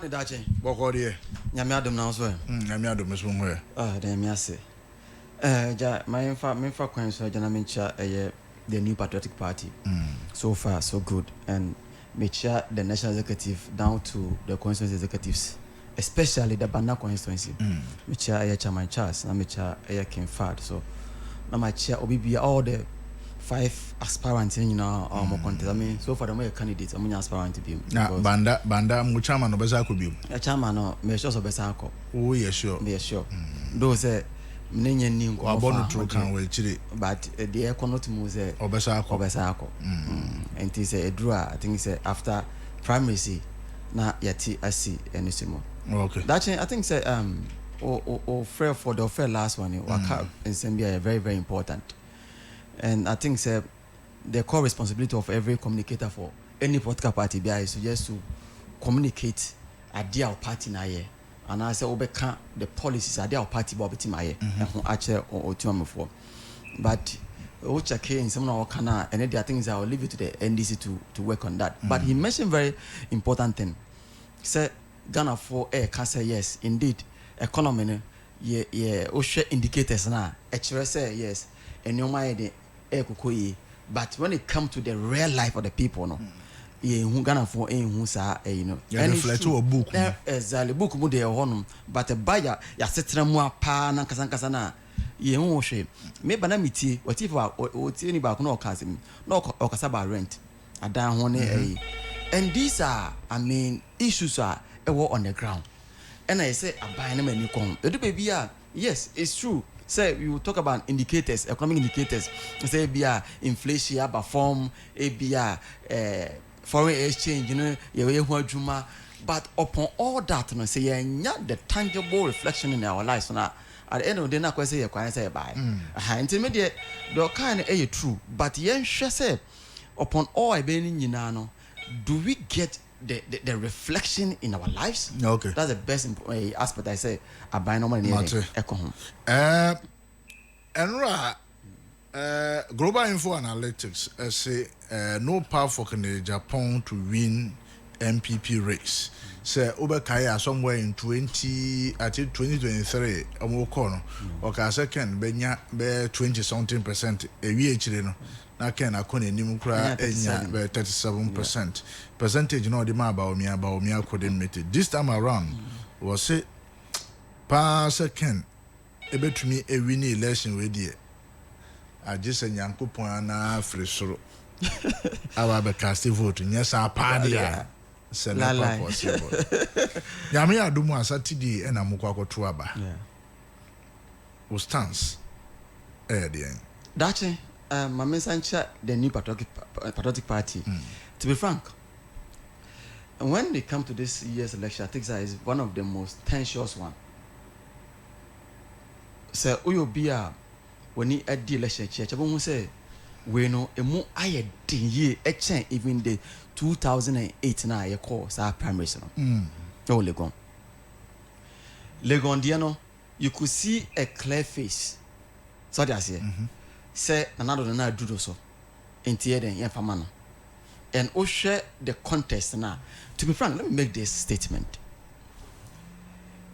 Dache. Bokodi. Nyamiadum now so. Nyamiadum is one Then me say. Ja, my infa kwan so jana mencha the New Patriotic Party. So far so good, and me chair the national executive down to the constituency executives, especially the Banda constituency. Me chair Chairman Charles, na me chair King Fad. So na my chair obi all the 5 aspirants in more contest. I mean, so far the more candidates, I'm aspirant to be. Banda muchama no besa ko bi. Chairman no me sure so besa ko. Oh yeah sure. Me sure. Those say mnenye ni ngo abonu tro kan we chire. But the economic move say obesa ko. And it say edura I think say after primary na yati asi enisimo. Okay. That I think say fair for the fair last one waka in Zambia very very important. And I think say the core responsibility of every communicator for any political party is just to communicate idea of party na ye. And I say obeka the policies idea of party bo beti maye actually or for. But which in some of kana and the things I will leave it to the NDC to work on that. But he mentioned very important thing. He said Ghana for can say yes indeed economy yeah indicators na actually say yes and you mind but when it comes to the real life of the people no who Ghana for who sa and reflect to a book exactly book mu de honum but a buyer ya setra mu apa na kasa na ye hu hwe me bana miti what if o tie ni ba ko no kasim no okasa ba rent adan ho ne and these are issues are on the ground and I say aban na mani kon do baby yes it's true. Say you talk about indicators, economic indicators. Say inflation, form, foreign exchange, but upon all that, say the tangible reflection in our lives. At the end of the day, na say say buy. Intermediate, the kind of true, but yen say upon all I been do we get the reflection in our lives? Okay. That's the best aspect I say. I buy no money. Enra Global Info Analytics say no path for Japan to win MPP race. Say Obakaya somewhere in 2023 omokono oka second benya be 20-something% ewie chire no na ken akone nim kura enya be 37%. Percentage no the ma ba omi akode meet this time around was say pa second ebetumi win election we die agise nyankopon na afre soro awa be cast vote nyesa pa dia se na pa possible nyame adumu asatidi na mukwa akoto aba o stance there that Mama Sancha the New Patriotic Party to be frank, when they come to this year's election I think that is one of the most tensious one. So Uyobia when he at the election church, I say we know a more aye year even the 2008 na ye call sa primary no. Oh Legon Diano, you could see a clear face. So that's it. Say another than I do so. In Tieden Yafamano. And share the contest now. To be frank, let me make this statement.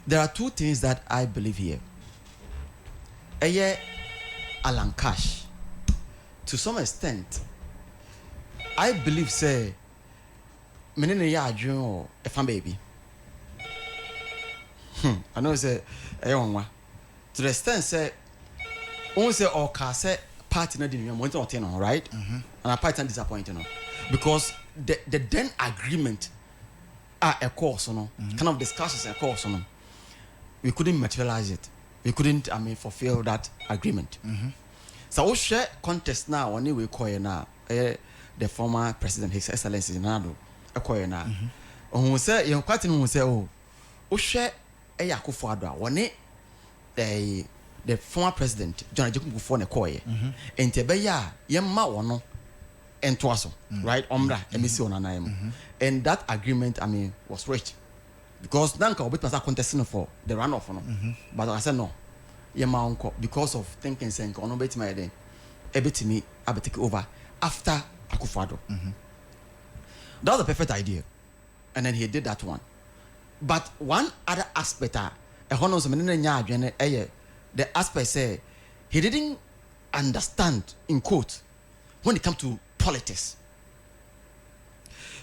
There are two things that I believe here. Alan Cash, to some extent, I believe say, menene ya adwon o efan baby. I know say to the extent say, on say or ka say party na di nyam won say no right, and a party disappointed no because the then agreement a course no kind of discussions a course no we couldn't materialize it. We couldn't, fulfill that agreement. So we share contest now. When we call now, the former President His Excellency Nado, a call now. Who say you quite who say we share a Akufo-Addo. When the former President John Ajay Kufuor ne call and tebeya yemma wono entwaso right omra emisi onana and that agreement was reached. Because Nanka will be contesting for the runoff, but I said no. Yema uncle because of thinking saying no bet my day. Ebitimi I be take over after Akufo-Addo. That was the perfect idea. And then he did that one. but one other aspect the aspect say he didn't understand in quote when it comes to politics,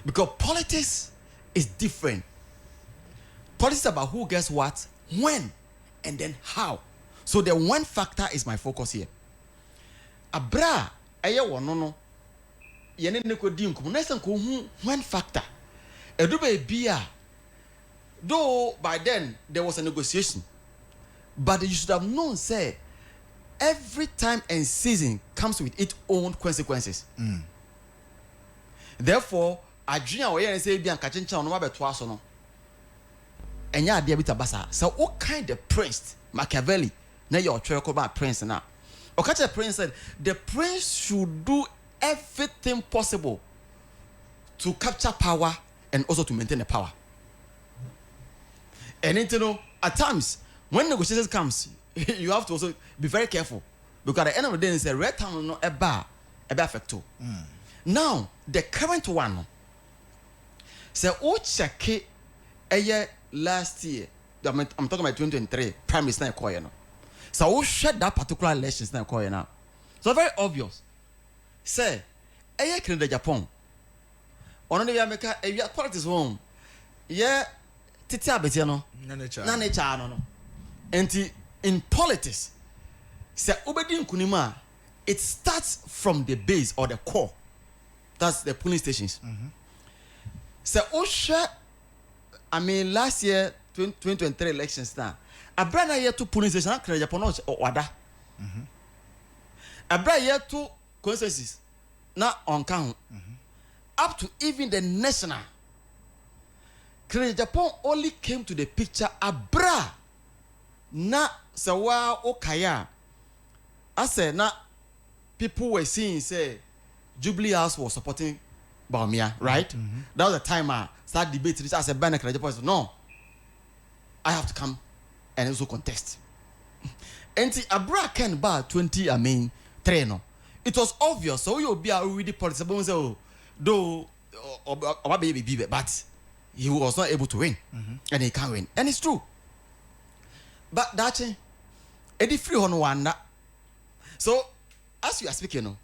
because politics is different. Politics is about who gets what, when, and then how. So the when factor is my focus here. Abra wonono yene ne ko di nkum na san ko hu when factor edu ba bia. Though by then there was a negotiation, but you should have known, say, every time and season comes with its own consequences. Therefore, I dream away and say, "Be an kachincha on my twice or no." And ya dear bit basa. So, what kind of prince Machiavelli? Now you're trying about prince now. Okacha prince said the prince should do everything possible to capture power and also to maintain the power. And you know, at times when negotiations comes, you have to also be very careful, because at the end of the day, it's a red town no a bar factor. Now the current one, so check a year last year. I'm talking about 2023 Prime Minister Koya no. So we shut that particular elections now Koya now. So very obvious. Say a year Canada Japan. On the America a year politics home. Yeah. Titi abeti no na ne cha no enti in politics se obedi nkunima, it starts from the base or the core, that's the polling stations. Se osha, I mean last year 2023 elections now abra year to polling station na Japan no wada abra year to consensus na on count up to even the national. Japan only came to the picture abra na sawa okaya. I said na people were seeing say Jubilee House was supporting Bawumia, right? That was the time I started debating. I said Japan said no, I have to come and also contest. And abra can bar 20 3 no. It was obvious, so you'll be already politics though but he was not able to win, and he can't win, and it's true. But that's Eddie free on one. So as you are speaking,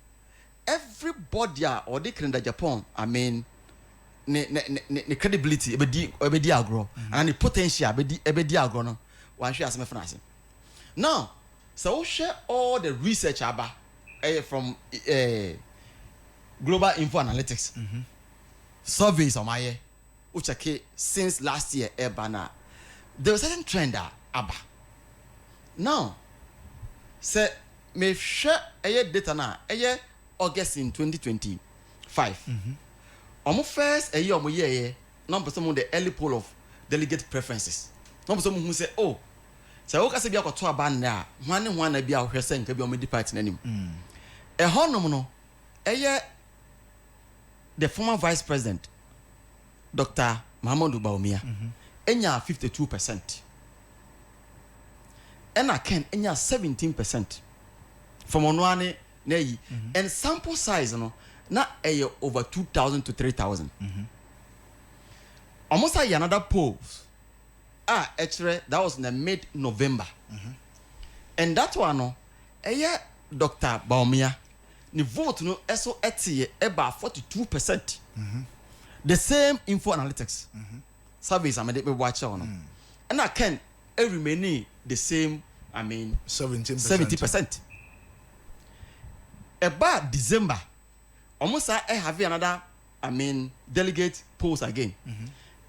everybody or they can Japan. I mean, the credibility, ebedi agro, and the potential, ebedi agro. No, one share some finance. Now, so we share all the research about from Global Info Analytics surveys on my. Uchake since last year, Ebana, there was a certain trend Abba. Now, say me share a data na August in 2025. Almost first a year, number some of the early poll of delegate preferences. Number someone who say, oh, so okay, say be a to a band now. One be our person can be on the party name. A honomono, the former vice president. Dr. Mahamudu Bawumia, enya 52%. Ena Ken enya 17%. From onwane neyi, and sample size no na over 2,000 to 3,000. Almost another polls. Actually that was in the mid-November. And that one no, Dr. Bawumia, the vote no eso about 42%. The same Info Analytics service I made watch on, and I can remain the same. I mean 70%. About December, almost I have another. I mean delegate polls again,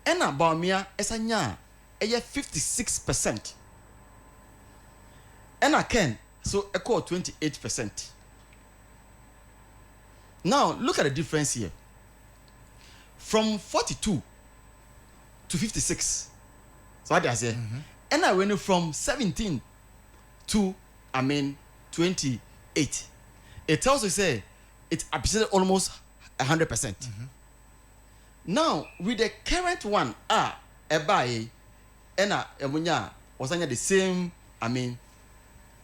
and about me as a 56%, and I can so equal 28%. Now look at the difference here. From 42 to 56. So what I say? And I went from 17 to 28. It tells you say it appreciated almost 100%. Now with the current one, ebaye, and was the same.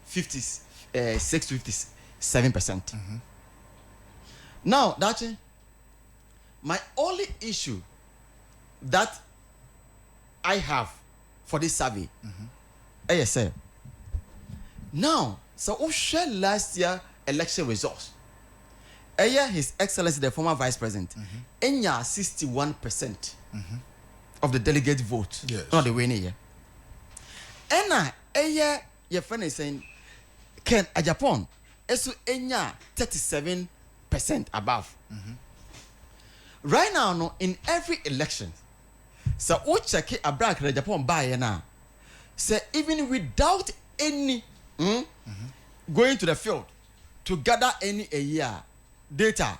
56 to 57%. Now that's my only issue that I have for this survey, say, now, so who share last year election results? His Excellency, the former Vice President, 61% of the delegate vote. Yes. Not the winning year. Your friend is saying, Ken, a Japan, so 37% above. Right now, no, in every election, so who check a black Japan buy now, say even without any going to the field to gather any a year data,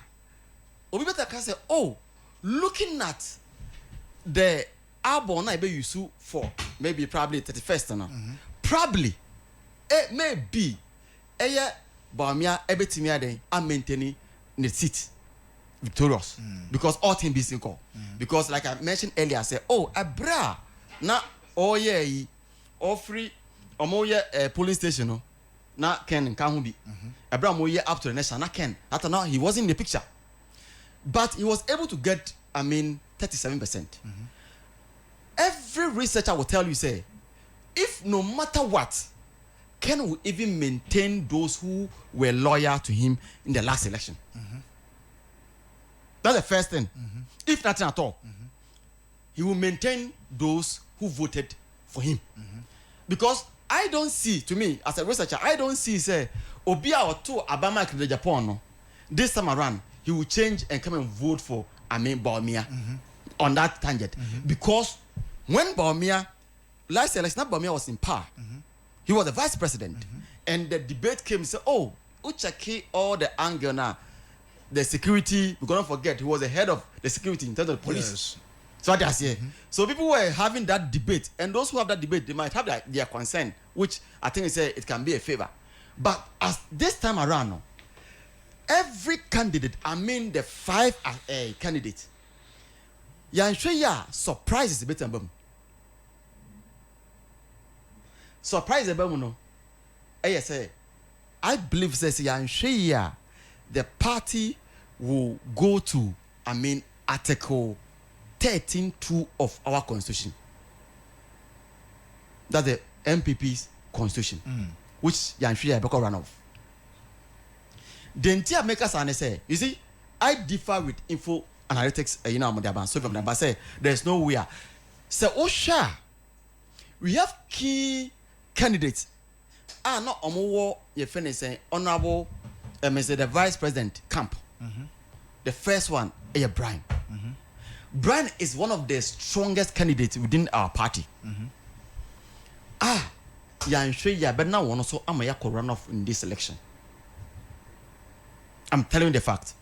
Obi better can say, oh, looking at the album I be used for maybe probably 31st now, probably it may be a year Bamia ebetimia then I'm maintaining the seat victorious because all team be single because like I mentioned earlier I said, oh, a bra na oh yeah all free police station no na Ken can be Abraham Moye up to the nation na Ken after now he wasn't in the picture but he was able to get 37%. Every researcher will tell you say if no matter what Ken will even maintain those who were loyal to him in the last election. That's the first thing. If nothing at all, he will maintain those who voted for him. Because I don't see, to me, as a researcher, I don't see, say, Obia or two Abama in Japan, no, this time around, he will change and come and vote for Bawumia on that tangent. Because when Bawumia, last election, Bawumia was in power, he was the vice president. And the debate came and said, oh, Uchaki all the anger now, the security, we're going to forget, he was the head of the security in terms of the police. Yes. So that's here. So people were having that debate, and those who have that debate, they might have their concern, which I think it can be a favor. But as this time around, no, every candidate, the 5 candidates, surprises a bit about surprise about no. I believe that the party will go to Article 13.2 of our constitution. That's the MPP's constitution, which Yanshuya Beko ran off. The entire makers and say, you see, I differ with info analytics. So say there's no way. So Osha, we have key candidates. Not Omowo Yefene saying honorable. The vice president camp. The first one, Brian. Brian is one of the strongest candidates within our party. But now one also Amaya could run off in this election. I'm telling you the fact.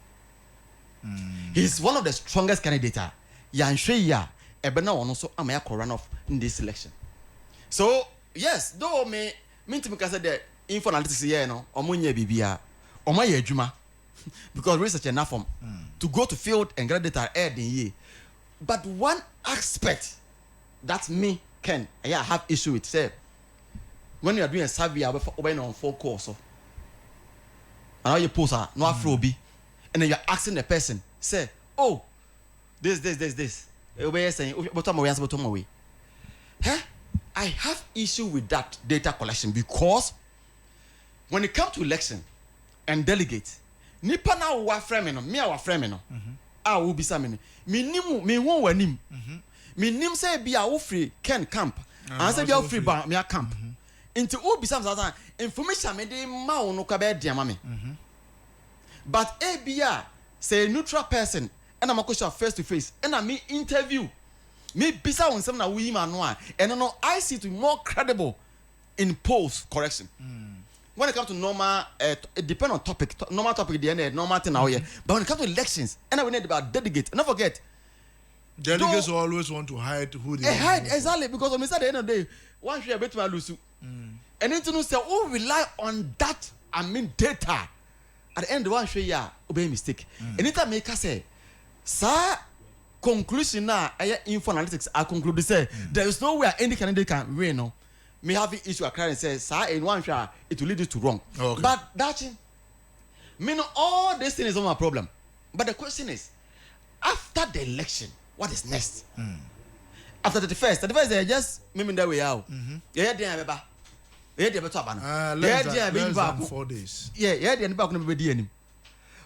He's one of the strongest candidates. But now one also Amaya could run off in this election. So yes, though me to me say the info analytics here no omunye bibia omaye adwuma because research enough from to go to field and get data aired in ye. But one aspect that me Ken I have issue with say when you are doing a survey on 4 calls and now you post no afrobi and then you are asking the person say oh this saying I have issue with that data collection because when it comes to election and delegates, nipa na wa frame no, me wa frame no. Wo bisa me nim me won wanim. Me nim say bia wo free Ken camp. And say bia wo free ba me camp. Into wo bisa me information me dey ma wo no ka be dia ma me. But bia say neutral person and I'm question face to face and I me interview me bisa won some na we man no and no I see to be more credible in post correction. When it comes to normal, it depends on topic. Normal topic, the end, normal thing now here. But when it comes to elections, and we need about delegates. And don't forget, delegates always want to hide who they hide exactly because when we say at the end of the day, one should be able to lose. And then to say, oh, rely on that. Data. At the end, one should obey mistake. Anytime make us say, sir, conclusion now, info analytics. I conclude say there is no way any candidate can win. No. Me have an issue and says, sir, in one shot, it will lead you to wrong. Okay. But that's me know all this thing is not my problem. But the question is, after the election, what is next? after 31st they just maybe that way out. Yeah, they have a yeah, they have a less than 4 days. Yeah, they have a be.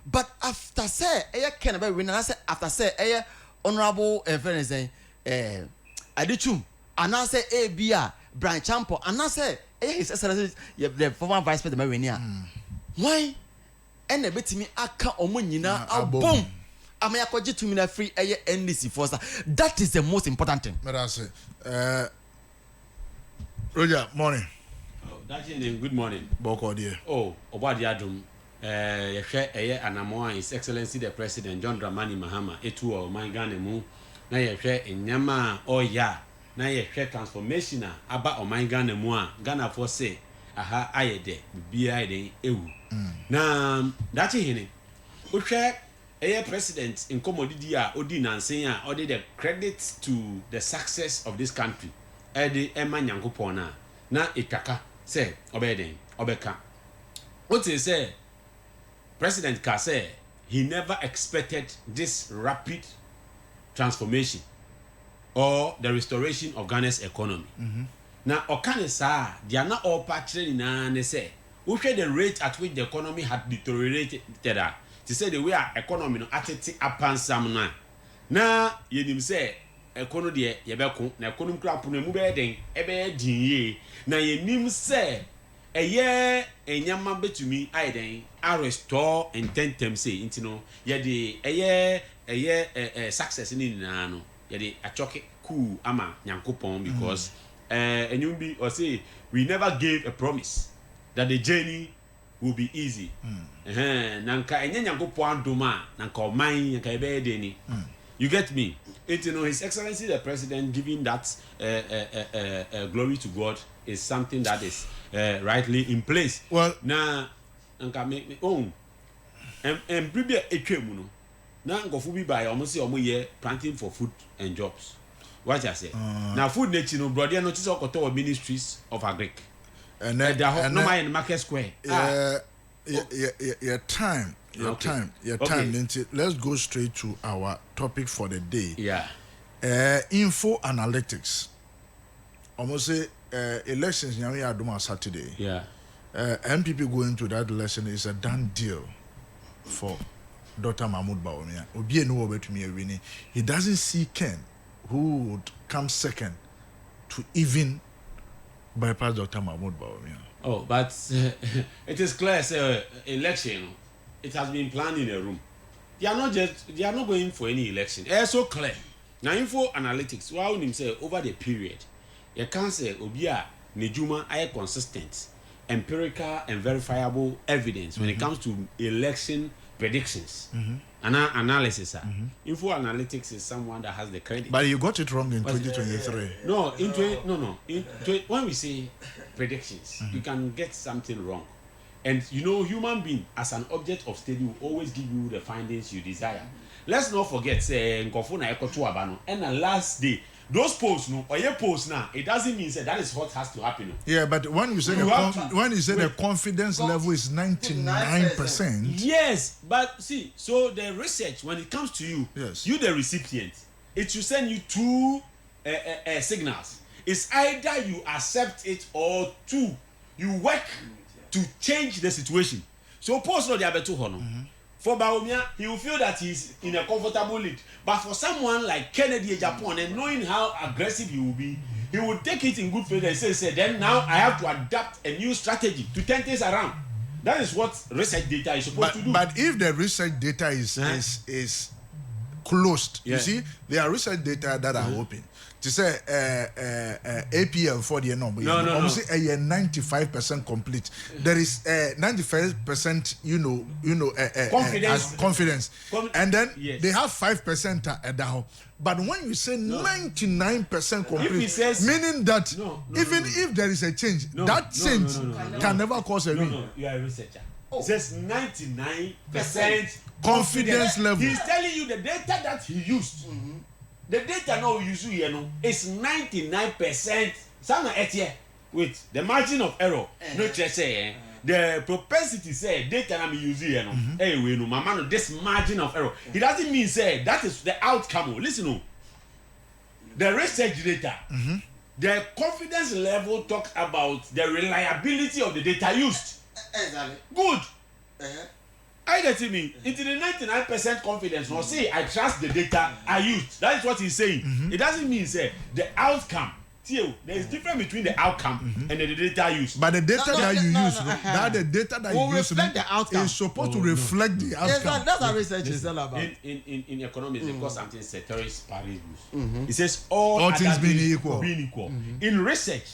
But after say, can be win. I say after say, honorable fairness, Adichum, and I say ABR, Brian Champo, and I say, his excellency, the former vice president Marina. Why? And a bit me, I can't omunina, I'll boom. I may acquire to me a free NDC force. That is the most important thing. But I say, Roger, morning. Oh, that's your good morning. Boko dear. Oh, Obadi Adum. Anamoa, His Excellency the President John Dramani Mahama, etu o man Ghana mu, na yehwe enyama o ya, na yehwe transformation aba o man Ghana mu a, Ghana for say, aha ayede, bibia ayede ewu. Na, dachi hene, uhwe President in Komodidi a, odi nansen a, odi the credit to the success of this country, edi ema nyankopon na itaka, say, obeden, obeka. What is say? President Kase, he never expected this rapid transformation or the restoration of Ghana's economy. Now, Okanesa, they are not all patching in say, we share the rate at which the economy had deteriorated. To say the way our economy no atete upon some now. Now, you say, economy, yebeko, na economy crap, no mubeding, ebe dinye. Now, you say, a year enyama betumi aiden a restore intentem say intino ye de a year success ni na no ye de achoke cool ama nyankopon because enyumbi or say we never gave a promise that the journey will be easy nanka enye nyankopon adoma nanka oman nanka ebe de ni you get me His Excellency the President giving that glory to God is something that is rightly in place. Well, now, nka me own and prepare etwemu no. Na ngofu bi buy almost say omo planting for food and jobs. What I say? Now food nature no brother no tise okoto ministries of agric. And then no my in market square. Your time. Let's go straight to our topic for the day. Yeah. Info analytics. Almost say elections now we are doing Saturday. Yeah. MPP going to that election is a done deal for Dr. Mahmoud Bawumia. Obi no over to me winning. He doesn't see Ken, who would come second, to even bypass Dr. Mahmoud Bawumia. Oh, but it is clear, say election. It has been planned in a room. They are not going for any election. It's so clear. Now, info analytics, wow, say over the period, you can say Obia Nejuma are consistent, empirical and verifiable evidence when it comes to election predictions and analysis. Info analytics is someone that has the credit. But you got it wrong in 2023. No, when we say predictions, you can get something wrong. And human being as an object of study will always give you the findings you desire. Let's not forget, say, Nkofuna Ekotu Abano, and the last day, those posts, or your posts now, it doesn't mean that is what has to happen. Yeah, but when you say the confidence level is 99%. Yes, but see, so the research, when it comes to you, yes, you the recipient, it should send you two signals. It's either you accept it or two, you work to change the situation. So post no diabetes hono. For Bawumia, he will feel that he's in a comfortable lead. But for someone like Kennedy Japan, and knowing how aggressive he will be, he will take it in good faith and say, then now I have to adapt a new strategy to turn things around. That is what research data is supposed to do. But if the research data is closed, you see, there are research data that are open. To say APL for the number, no. Say 95% complete. There is 95%, confidence, and then they have 5% at the. But when you say 99% complete, meaning that even if there is a change, that change can never cause a win. No, you are a researcher. It says 99% confidence level. He's telling you the data that he used. The data now we use here is 99%. Some wait, the margin of error. No say the propensity say data I'm using here we no mama no this margin of error. It doesn't mean say that is the outcome. Listen the research data, the confidence level talks about the reliability of the data used. Exactly. Good. Uh-huh. I get me. Into the 99% confidence. Now, say I trust the data I used. That is what he's saying. It doesn't mean say the outcome. Theo, there is difference between the outcome and the data used. But the data that you use, that the data that will you use reflect the outcome. is supposed to reflect the outcome. That's what research is all about. In economics, they call something ceteris paribus. It says all All things other being things equal. Being equal. In research,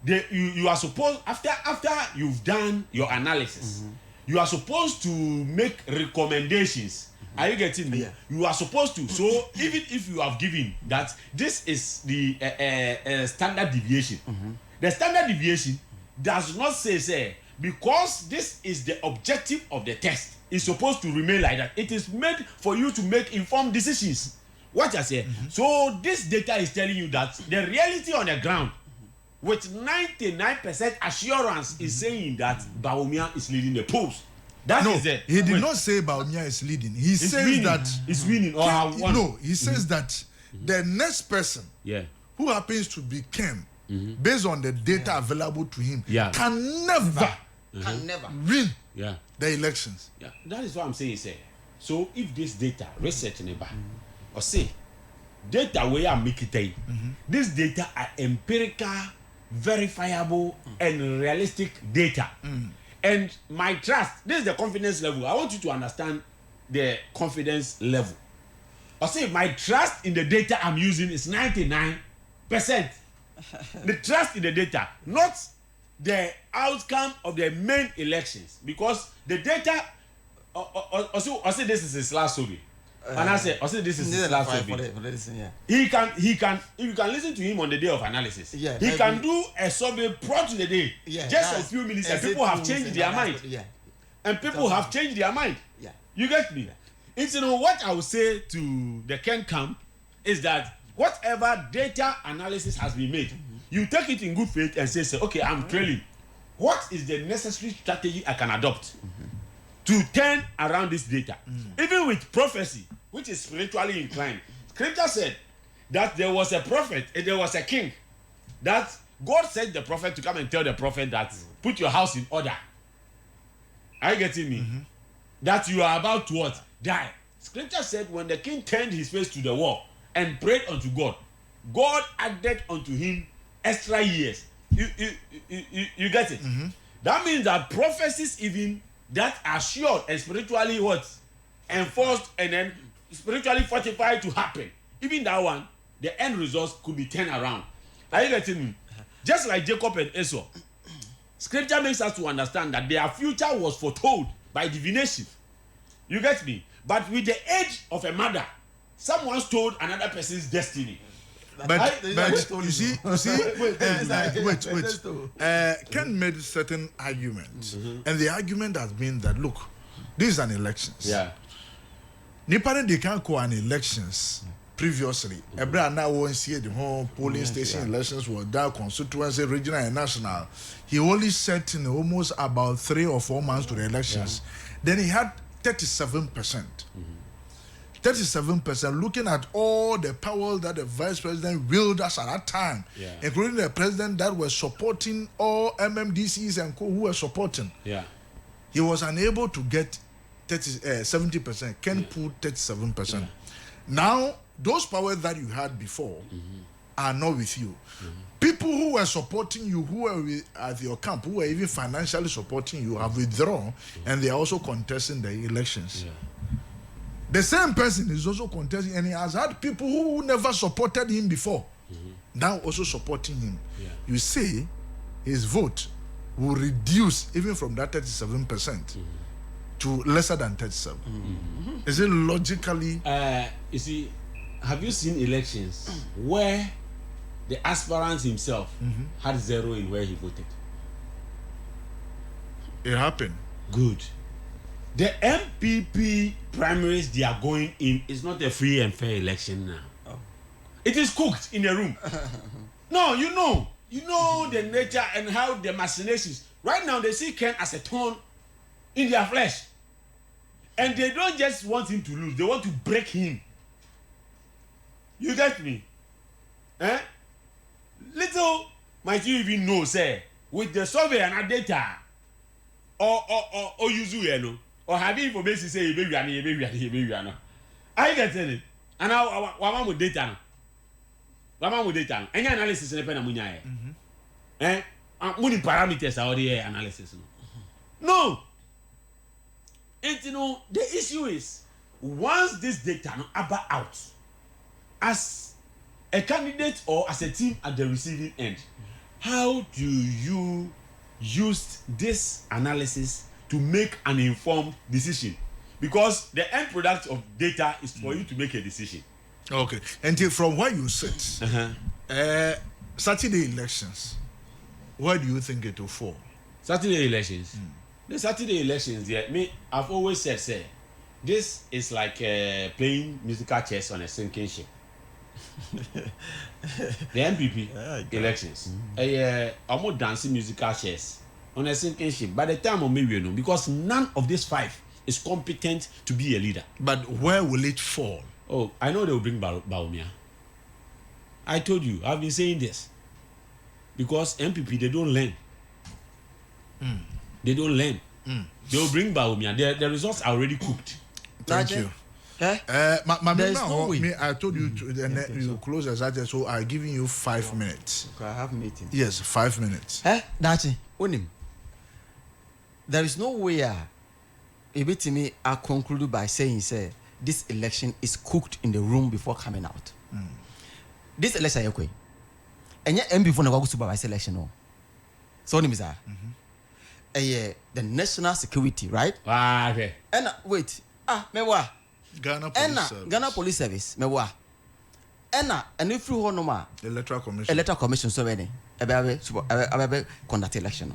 you are supposed after you've done your analysis, you are supposed to make recommendations. Are you getting me? Yeah. You are supposed to. So even if you have given that this is the standard deviation, the standard deviation does not say because this is the objective of the test. It's supposed to remain like that. It is made for you to make informed decisions. What I say. So this data is telling you that the reality on the ground, with 99% assurance, is saying that Bawumia is leading the polls. That No, is it. he did not say Bawumia is leading. He It's says winning. that It's winning. Or no, he says that the next person Yeah. who happens to be Ken, based on the data available to him, Yeah. can never Can never. win Yeah. the elections. Yeah. That is what I'm saying. Say. So if this data research neighbor or say data we are making this data are empirical, verifiable, and realistic data. And my trust, this is the confidence level. I want you to understand the confidence level. I say my trust in the data I'm using is 99%. The trust in the data, not the outcome of the main elections, because the data. I say this is his last survey, and I say this is his last survey. He can if you can listen to him on the day of analysis, Yeah, he can do a survey prior to the day, Yeah, just a that's- few minutes, and as it people have means changed that their that's- mind, Yeah. and people have changed their mind. Yeah. You get me? It's what I would say to the Ken camp is that whatever data analysis has been made, you take it in good faith and say, okay, I'm trailing. What is the necessary strategy I can adopt to turn around this data? Even with prophecy, which is spiritually inclined, Scripture said that there was a prophet, there was a king, that God sent the prophet to come and tell the prophet that put your house in order. Are you getting me? That you are about to what? Die. Scripture said when the king turned his face to the wall and prayed unto God, God added unto him extra years. You get it? That means that prophecies even that are sure and spiritually what? Enforced and then spiritually fortified to happen. Even that one, the end results could be turned around. Are you getting me? Just like Jacob and Esau. Scripture makes us to understand that their future was foretold by divination. You get me? But with the age of a mother, someone stole another person's destiny. But Wait, you see, Ken made certain arguments, and the argument has been that look, this is an elections. Yeah. Nipane they can't call an elections previously. Ebra now won't see the whole polling station elections were that constituency, regional and national. He only set in almost about 3 or 4 months to the elections. Then he had 37%. 37%, looking at all the power that the vice president wielded us at that time, including the president that was supporting all MMDCs and who were supporting. Yeah. He was unable to get 70%. Ken pulled 37%. Now, those powers that you had before are not with you. People who were supporting you, who were at your camp, who were even financially supporting you, have withdrawn, and they are also contesting the elections. The same person is also contesting, and he has had people who never supported him before, now also supporting him. You see, his vote will reduce even from that 37% to lesser than 37%. Is it logically? You see, have you seen elections where the aspirant himself had 0 in where he voted? It happened. Good. The MPP primaries they are going in is not a free and fair election now. It is cooked in a room. No, you know the nature and how the machinations. Right now they see Ken as a thorn in their flesh, and they don't just want him to lose; they want to break him. You get me? Little might you even know, say, with the survey and data, or use you, or have information say, baby, I get it. And now, one with data. One with data. Any analysis in the Penamunia. Many parameters are the analysis. No. And you know, the issue is, once this data are out, as a candidate or as a team at the receiving end, how do you use this analysis to make an informed decision? Because the end product of data is for you to make a decision. Okay. And from where you sit, Saturday elections, where do you think it will fall? Saturday elections. The Saturday elections, I've always said, say, this is like playing musical chess on a sinking ship. The MPP elections, almost dancing musical chess on a sinking ship. By the time of maybe because none of these five is competent to be a leader. But where will it fall? Oh, I know they will bring Bawumia. I told you, I've been saying this. Because MPP, they don't learn. They don't learn. They will bring Bawumia. The results are already cooked. Thank you. No way. I told you you close exactly, so I'm giving you 5 minutes. I have meeting. Yes, 5 minutes. Dachi, Unim. There is no way Ebitimi I conclude by saying, say, this election is cooked in the room before coming out. This election, okay. And yet, before the supervisor election, no. So, the national security, right? Okay. And wait, mewa. Ghana Police Service, mewa. And if you want Electoral Commission, so many, conduct election.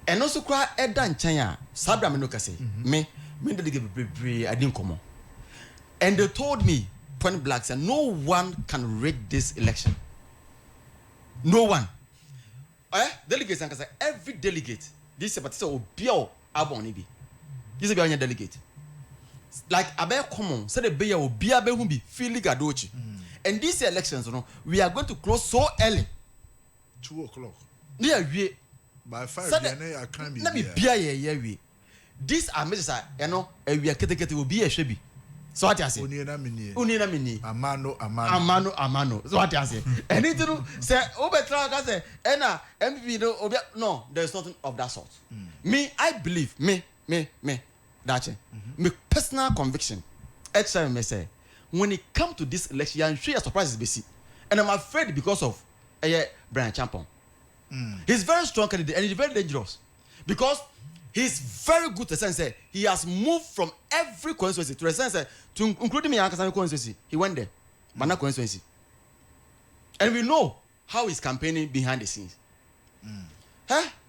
And also, cry Edan China, Sabra Menokase, me I didn't come on. And they told me, point blank, said no one can rig this election. No one. Delegates, and every delegate, this is a particular Obio Abonibi. This is a delegate. Like Abe Common, said the Bay will be a Behumbi, Philly Gadochi. And these elections, we are going to close so early. 2 o'clock. Yeah, we. By 5, I can't be. Let me be a we. These are messages, we are getting will be a shabby. So what I say? Unina mini. Amano. So what I say? Anything say, Obetra say, Ena, MVP, no, there is nothing of that sort. Me, I believe, me, that's it. My personal conviction, extra may say, when it comes to this election, I'm sure you're surprised basic. And I'm afraid because of Brian Champon. He's very strong candidate and he's very dangerous. Because he's very good to the sense that he has moved from every constituency to the sense that, including me, constituency, he went there, but not constituency. And we know how he's campaigning behind the scenes.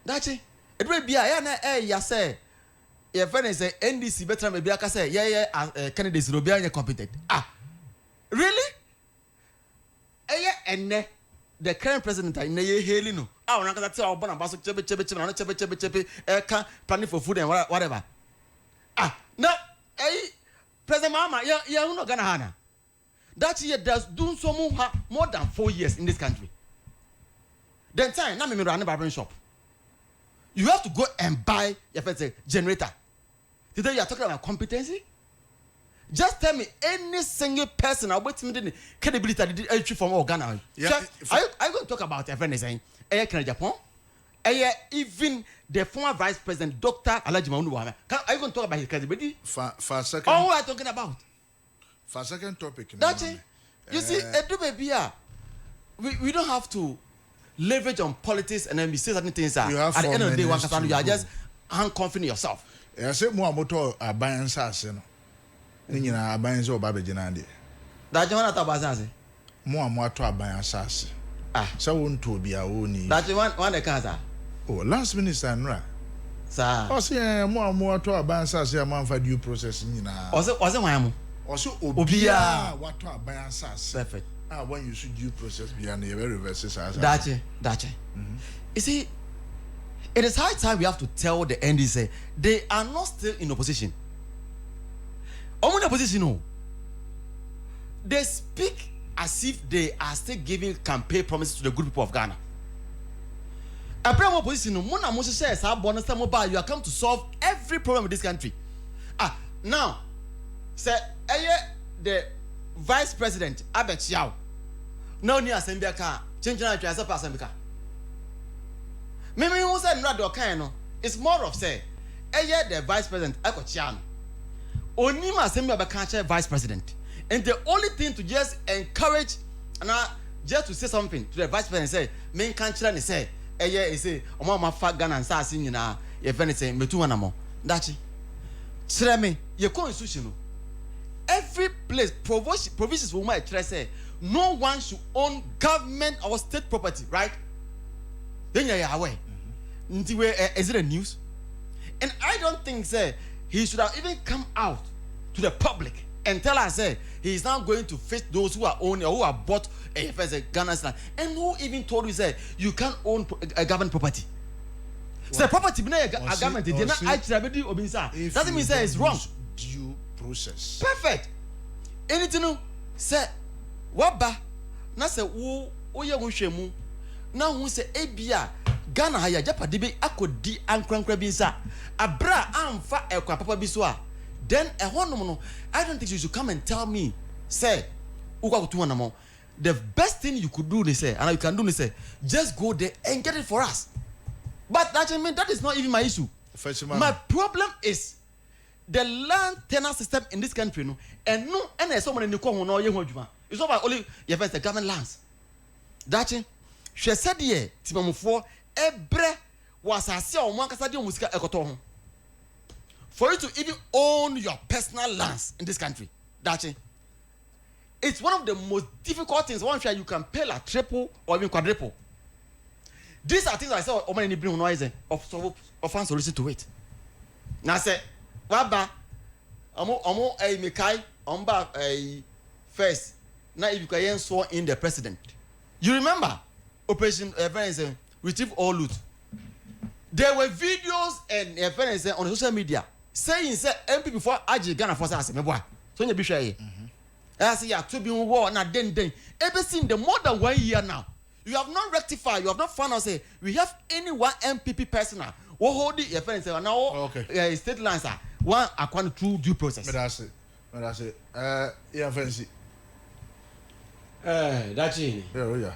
That's it. It will be a say, your friend say NDC better maybe I can say, candidates will be competent. Really? And the current president in the Helino. I'm not going to tell Obama about chebe planning for food and whatever. No, President Mama, you're not gonna hana. That year does do so more than 4 years in this country. Then time, now me run a barbering shop. You have to go and buy your first generator. Today you are talking about competency. Just tell me any single person I wait me credibility that did entry from Ghana. Yeah, are you going to talk about a friend saying Japan? Even the former Vice President Dr. Alhaji Mahmoud Wahame. Are you going to talk about his credibility? For a second. All we are talking about. For a second topic. That's it. You see, we don't have to leverage on politics and then we say certain things. At the end of the day, you are just unconfident yourself. I say more motor aban sase. Nina aban zo ba begina de. Da jama na tabasa. Mo ato aban sase. So won to be a oni. That one the cancer. Oh, last minister nra. Sir. O say mo ato aban sase am fa due process nyina. O say wan am. O say obia wato aban sase. Perfect. When you should due process be and very reverse sase. Dache. You see, it is high time we have to tell the NDC they are not still in opposition. In opposition, no. They speak as if they are still giving campaign promises to the good people of Ghana. A prayer opposition, Mona Moses says, "Our bonus mobile, you are come to solve every problem in this country." Now, say, the vice president, Abet Yao, no near Sembiaka, changing our as a Pasambika. Maybe who said not Dokano, it's more of say, the vice president, Akochian. Onima Sembiaka vice president. And the only thing to just encourage, and just to say something to the vice president, say, main country and say, say, Oma fat gun and sassing you now, if anything, Metuanamo. Dachi. Treme, your constitution. Every place, provisions for my say, no one should own government or state property, right? Then you're away. Is it a news? And I don't think, say, he should have even come out to the public and tell us, say, he is now going to face those who are owning or who have bought a Ghana's land. And who even told you, say, you can't own a government property? Say, property, a government, they did not actually doesn't mean say it's wrong. Due process. Perfect. Anything, say, what ba? Na say, who ya wushemu? Na who say, Abia, Ghana haya japa dibi akodi ankwankwa binsa. Abra amfa ekwa papa biswa. Then a honomono, I don't think you should come and tell me, say, the best thing you could do, they say, and you can do, they say, just go there and get it for us. But that is not even my issue. My problem is the land tenure system in this country, no, and there's someone in the corner no it's not about only your the government lands. That's it. She said, yeah, Timamufo, Ebre was a sea on one casadi musika ekoton. For you to even own your personal lands in this country, that's it. It's one of the most difficult things. One share you can pay like triple or even quadruple. These are things I saw. Oman bring noise of find solution to it. Now I say, Waba, Omo a Mikai, Omba a first. Now if you can swear in the president, you remember Operation Retrieve All Loot. There were videos and on the social media saying say MP before Aji Ghana for us. Me boy, so you be sure. I say ya to be war na den. Ever seen the more than 1 year now? You have not rectified. You have not found out say we have any one MPP personal. What hold it? Your friend say now. Okay. State lands are one according to due process. That's it. Yeah, fancy. That's it. Yeah.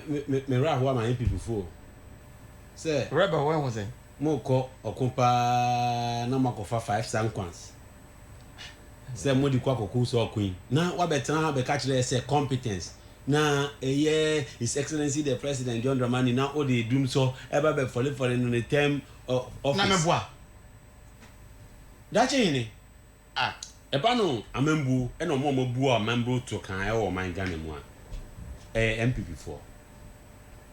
Me ra who am MPP before. Say. Rebel when was it? Moko okumpa na makofa 5 sankwans. Say modi kwa koku so queen. Na wa betan be catch there say competence. Na His Excellency the President John Dramani na o dey doom so eba be for in the term of office. Na me boa. That ni. Eba no amembu e no mo bu amembu to kan e wo man Ghana mu a. MPP4.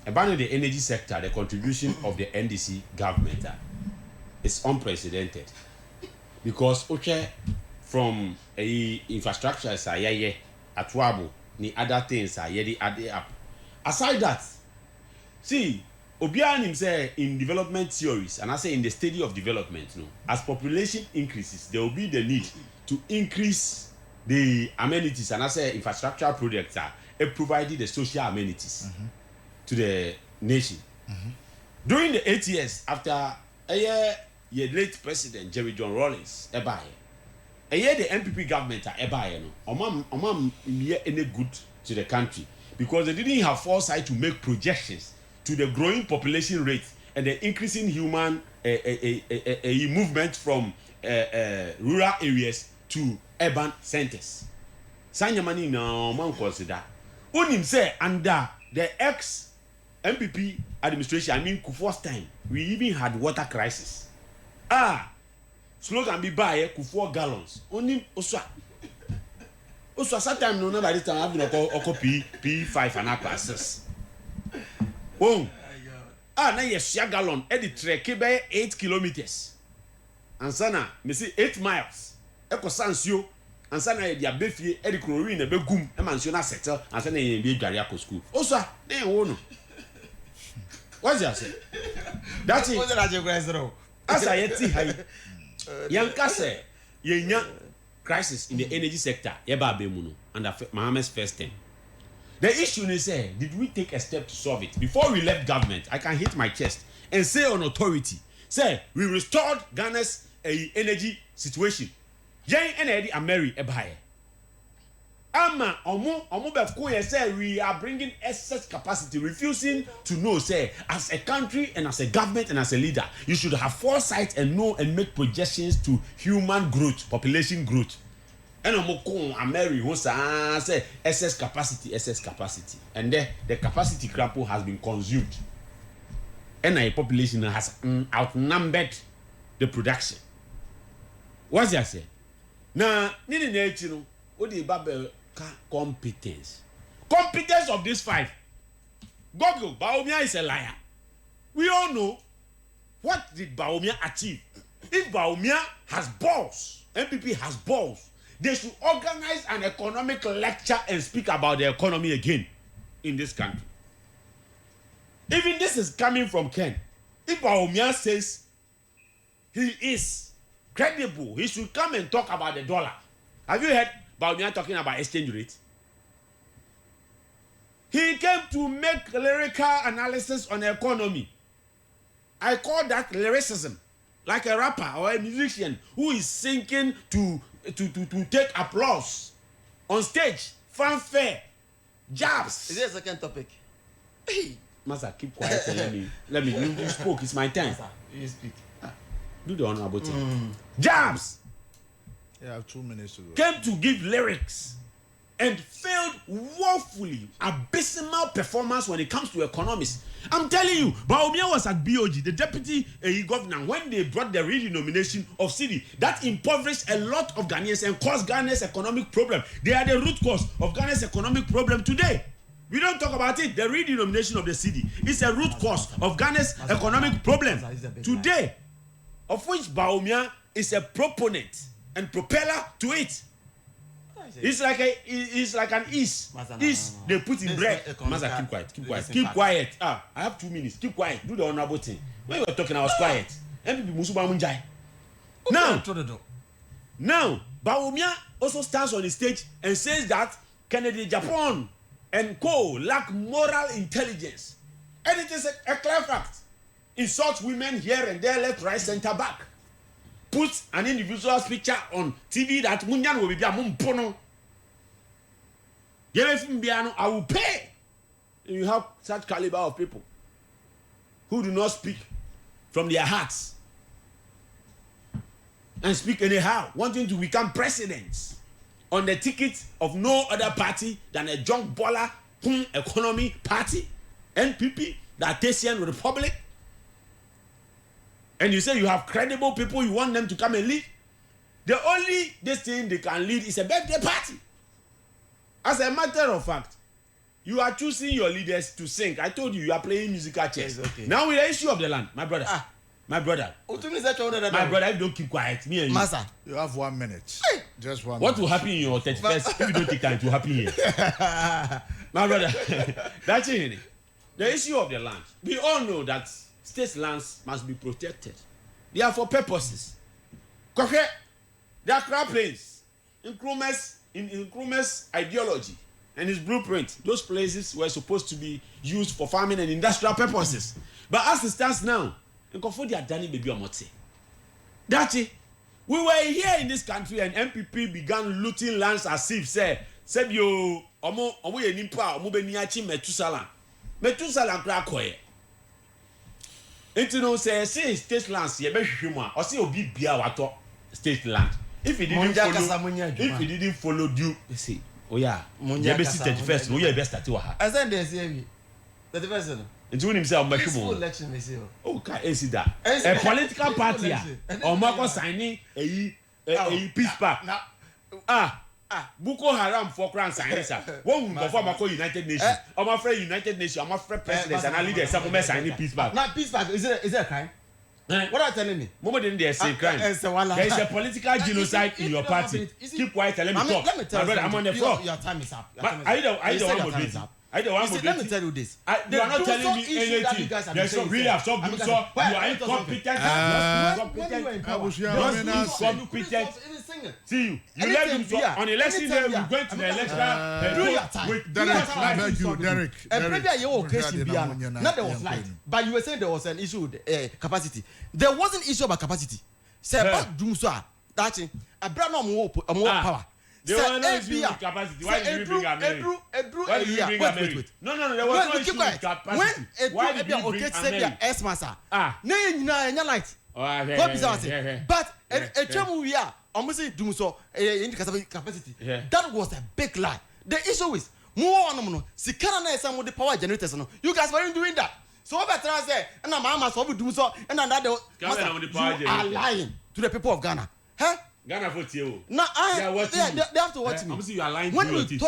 About the energy sector, the contribution of the NDC government is unprecedented because from infrastructure atwabo ni other things are add up. Aside that, see, Obianim say in development theories, and I say in the study of development, as population increases, there will be the need to increase the amenities, and I say infrastructure projects are providing the social amenities. To the nation. During the 8 years after your late president Jerry John Rawlings the MPP government omam any good to the country because they didn't have foresight to make projections to the growing population rate and the increasing human movement from rural areas to urban centers. Sanyamani na man consider unim say under the ex MPP administration, I mean Kufuor's time, we even had water crisis. Slogan be buy Kufuor gallons. Only Oswa sometime no by this time having a P5 and aquas. Now yes, gallon edit trek by 8 kilometers. And sana, me say 8 miles. Eko sansio. And sana dia befie edit chlorine be gum e mansiona settle and sana e be dware akọ school. Oswa, na wo no. What's that say? That's it. As I yet high. Young Casse, Yenya crisis in the energy sector yeba bemuno under Mahama's first term. The issue is did we take a step to solve it before we left government? I can hit my chest and say on authority, say we restored Ghana's energy situation. Jane and Eddie are married ebaye. Ama omo befko say we are bringing excess capacity, refusing to know say as a country and as a government and as a leader, you should have foresight and know and make projections to human growth, population growth. And omo ko Ameri who say excess capacity, and then the capacity crampo has been consumed, and our population has outnumbered the production. What's that say? Now, nini na no what the Babel competence of these 5. Google Bawumia is a liar. We all know what did Bawumia achieve. If Bawumia has balls, MPP has balls, they should organize an economic lecture and speak about the economy again in this country. Even this is coming from Ken. If Bawumia says he is credible, he should come and talk about the dollar. Have you heard Bawumia talking about exchange rate? He came to make lyrical analysis on the economy. I call that lyricism, like a rapper or a musician who is singing to take applause on stage, fanfare, jabs. Is there a second topic? Hey, Master, keep quiet and let me. You spoke. It's my time. Master, you speak. Do the honorable thing. Jabs. Yeah, I have 2 minutes to go. Came to give lyrics and failed woefully. Abysmal performance when it comes to economics. I'm telling you, Bawumia was at BOG, the deputy governor, when they brought the redenomination of city. That impoverished a lot of Ghanaians and caused Ghana's economic problem. They are the root cause of Ghana's economic problem today. We don't talk about it. The redenomination of the city is a root cause of Ghana's economic problem today, of which Bawumia is a proponent and propeller to it. It's like an east. They put in bread. Master, keep quiet. I have 2 minutes. Keep quiet. Do the honorable thing. When you were talking, I was quiet. Now, Bawumia also stands on the stage and says that Kennedy Japan and co lack moral intelligence. And it is a clear fact. Insult women here and there, left, right, center, back. Put an individual's picture on TV that Munyan will be a mumpono. I will pay. You have such caliber of people who do not speak from their hearts and speak anyhow, wanting to become presidents on the ticket of no other party than a junk baller economy party, NPP, the Artesian Republic. And you say you have credible people, you want them to come and lead. The only this thing they can lead is a birthday party. As a matter of fact, you are choosing your leaders to sing. I told you are playing musical chairs. Okay. Now with the issue of the land, my brother. My brother, if you don't keep quiet, me and you. Master, you have 1 minute. Just 1 minute. What will happen in your 31st if you don't take time? It will happen here. My brother, that's it. The issue of the land. We all know that state lands must be protected. They are for purposes. There are crab plains in Nkrumah's ideology and his blueprint. Those places were supposed to be used for farming and industrial purposes. But as it stands now, that's it. We were here in this country and MPP began looting lands as if said you omo ye nipa omo be niachi Methuselah kra koye. Enti no say state lands ye be hwehwemu a o say obi bia wato state land. If he didn't follow due, say oh yeah, ye be 31st, no ye be start wa ha. I said they say 31st. Nti woni mse o mahwemo election me say o ka esi da a political party o mako signing eyi peace pact Boko Haram for crown sign sa won before mako United Nations o ma free United Nations o ma free presidents and leaders some me signing peace pact. Now peace pact is it a crime? What are you telling me? Momo didn't they say crime? There is a political genocide in your party. Keep quiet and let me talk. Let me tell you. I'm on the floor. Your time is up. Are you the one I don't want You see, let me tell you this. You are not telling me anything. There's so really have some good so you are incompetent. Incompetent. See you. You let him so on election day we going to the election. Do your time. Derek. And maybe I hear occasion not there was light, but you were saying there was an issue with capacity. There wasn't issue about capacity. Say about doom so that a brand more power. They were not using capacity. Why did you bring America? Why did you bring America? No, there was no issue with capacity. Why did you bring America? S-Massa. Light. But a trouble we are almost doom so in capacity. That was a big lie. The issue is more on Sikana and some of the power generators. You guys weren't doing that. So what I say, and I'm almost over doom so, and another you are lying to the people of Ghana. Huh? Ghana for you. No, they have to watch me. I'm you are lying when we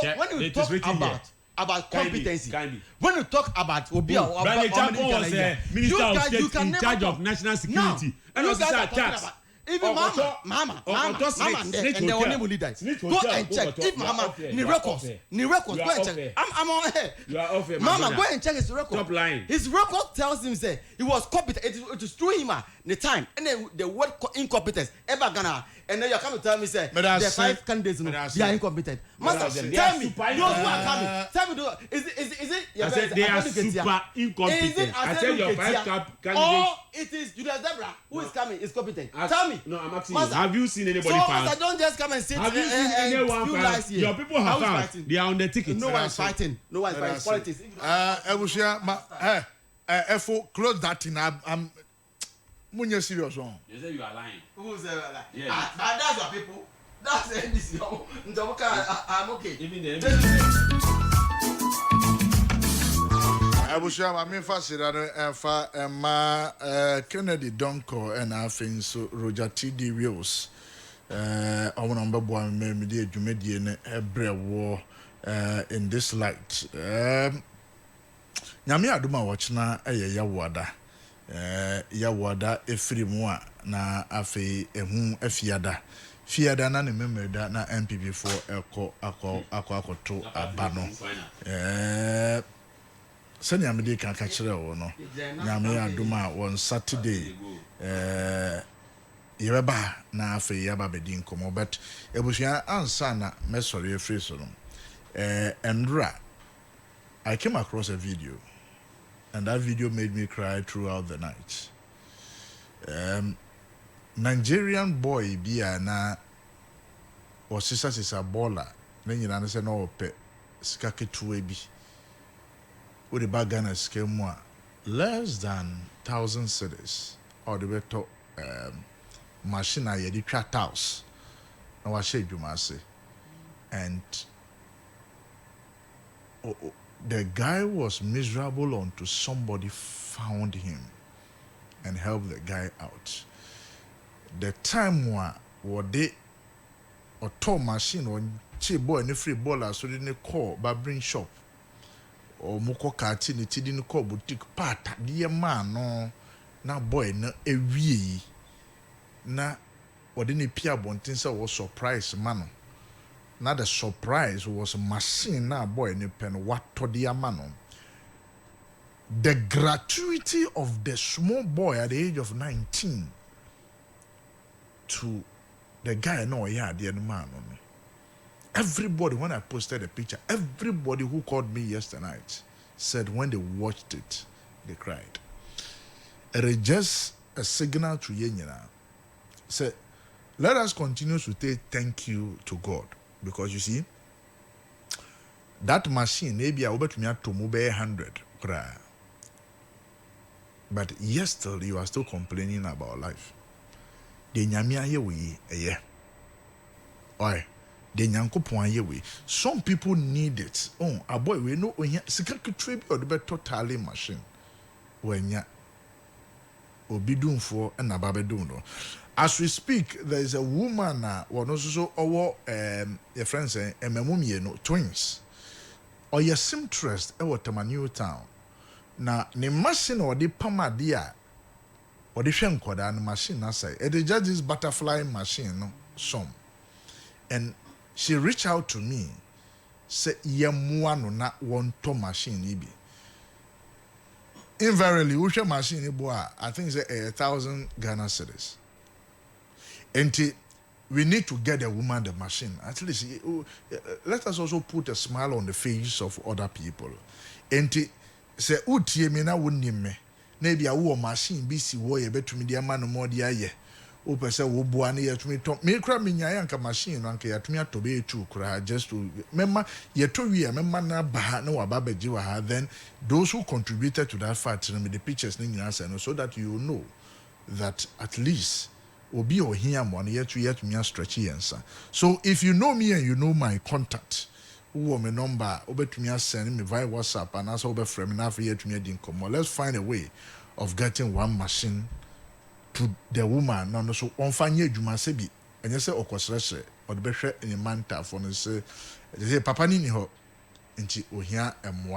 talk about competency, when we talk about Minister of State in charge of national security, and you guys are talking about even Mama, and their own leaders. Go and check if Mama ni records, go and check. I'm on here. You are off Mama, go and check his record. Stop lying. His record tells him say he was competent. It is through him the time and then the word incompetence ever Ghana. And then you come to tell me say the 5 candidates they are incompetent. Master, tell me those who are coming. Tell me is it? I said they are super incompetent. I said your 5 candidates. Or it is Julius Debra who is coming is competent. Tell me. No, I'm asking you. Have you seen anybody found? So don't just come and sit. Have you seen anyone found? Your people have found. They are on the ticket. No one is fighting. No one is fighting. Politics. Ebusia, Efo, close that thing. I'm. Munye serious one. You say you are lying. Who's lying? Yeah. But that's your people. That's the NDC. I'm okay. Even the Ebusia, I mean, fa Emma Kennedy Donko and I think so Roger T.D. Wills. I want to number one, maybe Jumedian Hebrew war in this light. Nyame aduma watchna yawada. Yawada efiri mu a na afi ehu afiada fiada na ne memeda na MPP for akoto abano sani amede kan ka kire wo no nyame aduma on Saturday yebeba na afi yaba bedi nkomo but ebusia ansa na mesori efiri so no Endra I came across a video. And that video made me cry throughout the night. Nigerian boy bia na or sister is a baller. Then you understand no pe skake tuebi. With the bagana scheme less than 1,000 cedis or the better machine I had the house. Now I say you must say. And the guy was miserable until somebody found him and helped the guy out. The time what they or tow machine or cheap boy and free baller so didn't call barbering shop or moko kati ni ti didn't call boutique part dear man no na boy na ewie na or didn't appear bontinsa was surprise man. Now the surprise was a machine now boy ni pen what to the amano. The gratuity of the small boy at the age of 19 to the guy no yeah the man. Everybody when I posted the picture, everybody who called me yesterday night said when they watched it, they cried. It is just a signal to Yenyana. Say, let us continue to say thank you to God. Because you see, that machine, maybe I will bet me to move 100. But yes, still, you are still complaining about life. The nyamia here we, Oi, the nyankopon here we. Some people need it. Oh, a boy, we know when you secret trade or the better totally machine. When ya obidun for and ababeduno. As we speak, there is a woman one also our your friends twins. Or your seamstress New Town. Na ne machine or the pama dia or the shenkoda and machine I say. It is just this butterfly machine some. And she reached out to me. sɛ yɛmmoa no na wɔntɔ machine ni bi invariably wohwɛ machine ni bo a I think say 1,000 Ghana cedis enti we need to get a woman the machine at least let us also put a smile on the face of other people enti sɛ wotie me na wonim me na bia wo machine bi si wo ye betumi de ama no mo de aye o pese wo boa na yetumi to me kra me nyaa anka machine anka yetumi atobe etu kra just to memma yeto wi memma na ba na wa ba baji wa ha then those who contributed to that fact me the pictures na nyina say no so that you know that at least obi o hia mo na yetumi stretch yensa so if you know me and you know my contact who my number obetumi send me via WhatsApp and also obe frame na for yetumi adi nkomo let's find a way of getting one machine to the woman no so onfanye adwuma se bi enye se okosresre o de behwe ni manta for no se papa ni ho nti ohia emwa